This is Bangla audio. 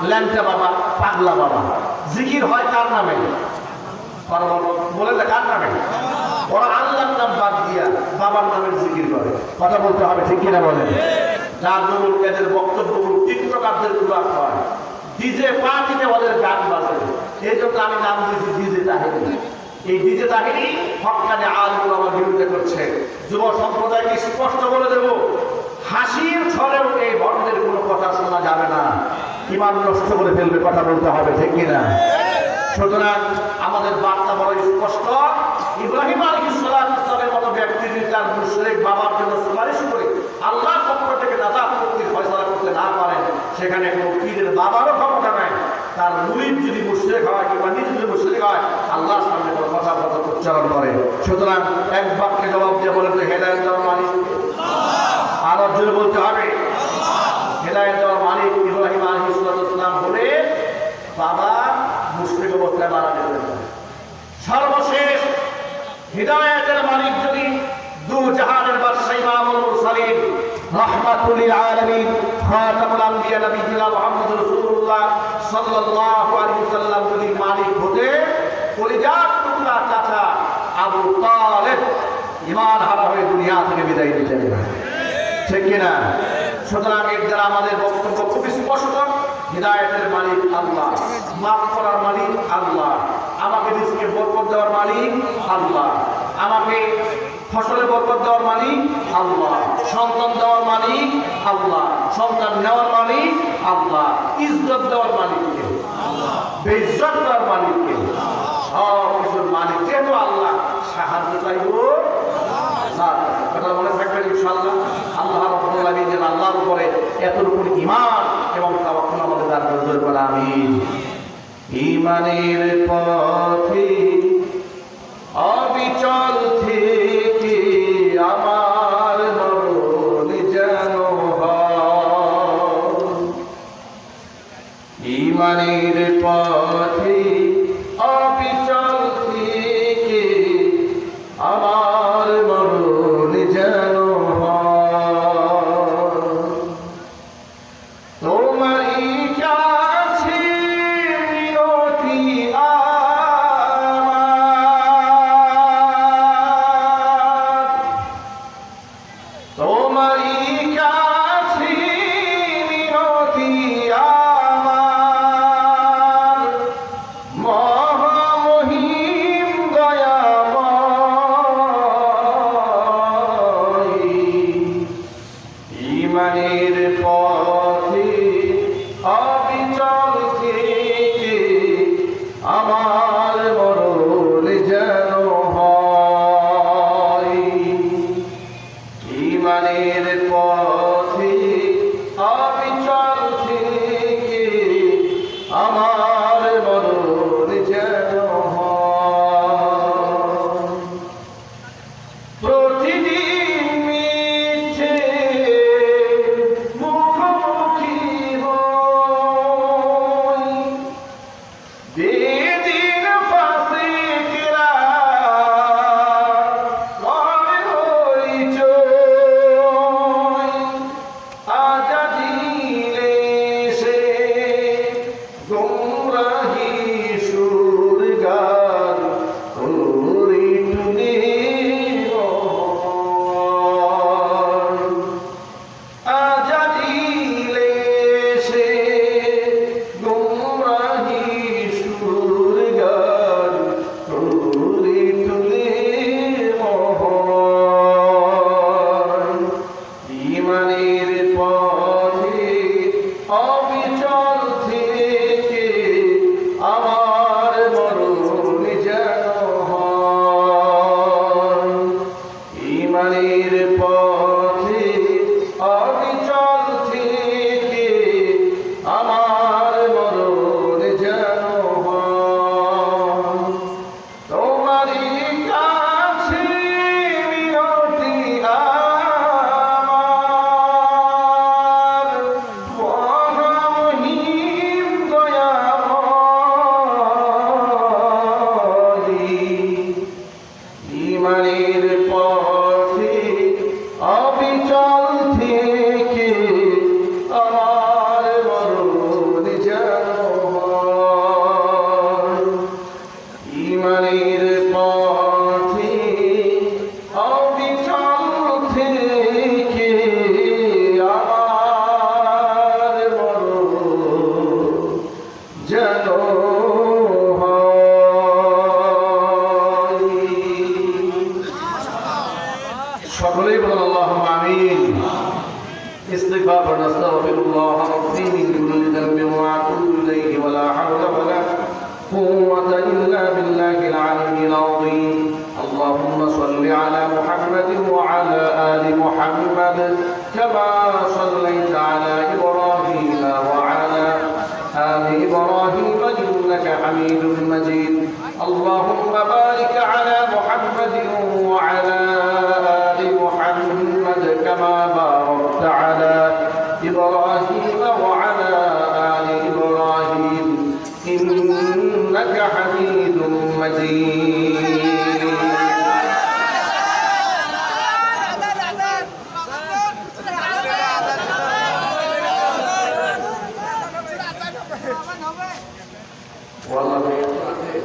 ল্যাংটা বাবা, পাগলা বাবা। জিকির হয় কার নামে? বলে কার নামে? ওরা আল্লাহর নাম বাদ দিয়া বাবার নামের জিকির করে। কথা বলতে হবে, ঠিক কিনা বলেন? যার দরুন এদের বক্তব্যগুলো টিকটকারদের গুলা হয়, ডিজে পার্টিতে ওদের গান বাজে। এই জন্য আমি নাম দিয়েছি ডিজে তাহিনী। এই ডিজে তাহিনী হক্কানে আলমুল আমার বিরুদ্ধে করছে। যুব সম্প্রদায়কে স্পষ্ট বলে দেব, হাসির ছলেও এই ভণ্ডের কোনো কথা শোনা যাবে না, ঈমান নষ্ট করে ফেলবে। কথা বলতে হবে, ঠিক কিনা? সুতরাং আমাদের বার্তা বড় স্পষ্ট। ইব্রাহিম আলাইহিস সালামের মতো ব্যক্তি যদি তার মুশরিক বাবার জন্য সুপারিশ করে আল্লাহর পক্ষ থেকে নাজাত মুক্তির ফয়সালা করতে না পারেন, সেখানে কোনো পীরের বাবারও ক্ষমতা নাই। তার মুরিদ যদি মুশরিক হয় কিংবা নিজে যদি মুশরিক হয়, আল্লাহর সামনে কোনো কথা উচ্চারণ করে। সুতরাং এক বাক্যে জবাব দিয়ে বলেন তো, হেদায়েত দেওয়ার মালিক আল্লাহ। আর জোরে বলতে হবে, হেদায়েত দেওয়ার মালিক ইব্রাহিম আলাইহিস সালাম বলে বাবা মুশরিক অবস্থায় মারা যেতে পারে। সর্বশেষ হিদায়াতের মালিক যদি দু জাহানের বাদশা ইমামুল মুরসালিন রাহমাতুল লিল আলামিন খাতামুল আম্বিয়া নবিয়ুল্লাহ মুহাম্মদুর রাসূলুল্লাহ সাল্লাল্লাহু আলাইহি ওয়াসাল্লাম যদি মালিক হতে, কলিজার টুকরা চাচা আবু তালেব ঈমান হারা হয়ে দুনিয়া থেকে বিদায় নিতেন, ঠিক কিনা? সুতরাং এর দ্বারা আমাদের বক্তব্য খুব স্পষ্ট। হিদায়াতের মালিক আল্লাহ, মাফ করার মালিক আল্লাহ, আমাকে রিজকে বরকত দেওয়ার মালিক আল্লাহ, আমাকে ফসলে বরকত দেওয়ার মালিক আল্লাহ, সন্তান দেওয়ার মালিক আল্লাহ, সন্তান নেওয়ার মালিক আল্লাহ, ইজ্জত দেওয়ার মালিককে আল্লাহ, বেইজ্জত দেওয়ার মালিককে, সব কিছুর মালিক যেহেতু আল্লাহ, সাহায্য চাইব কথা মনে থাকবেন ইনশাআল্লাহ। আল্লাহ রাব্বুল আলামিন যেন আল্লাহর উপরে এতটুকু ঈমান এবং তাওয়াক্কুল আমাদের দান করে। বলে আমিন। ঈমানের পথে অবিচল থেকে আমার মরণ যেন হয়, ঈমানের পথে অবিচল থেকে আমার মরণ যেন তোমারই কাছে মিনতি আমার, তোমারই কাছে মিনতি আমার, والله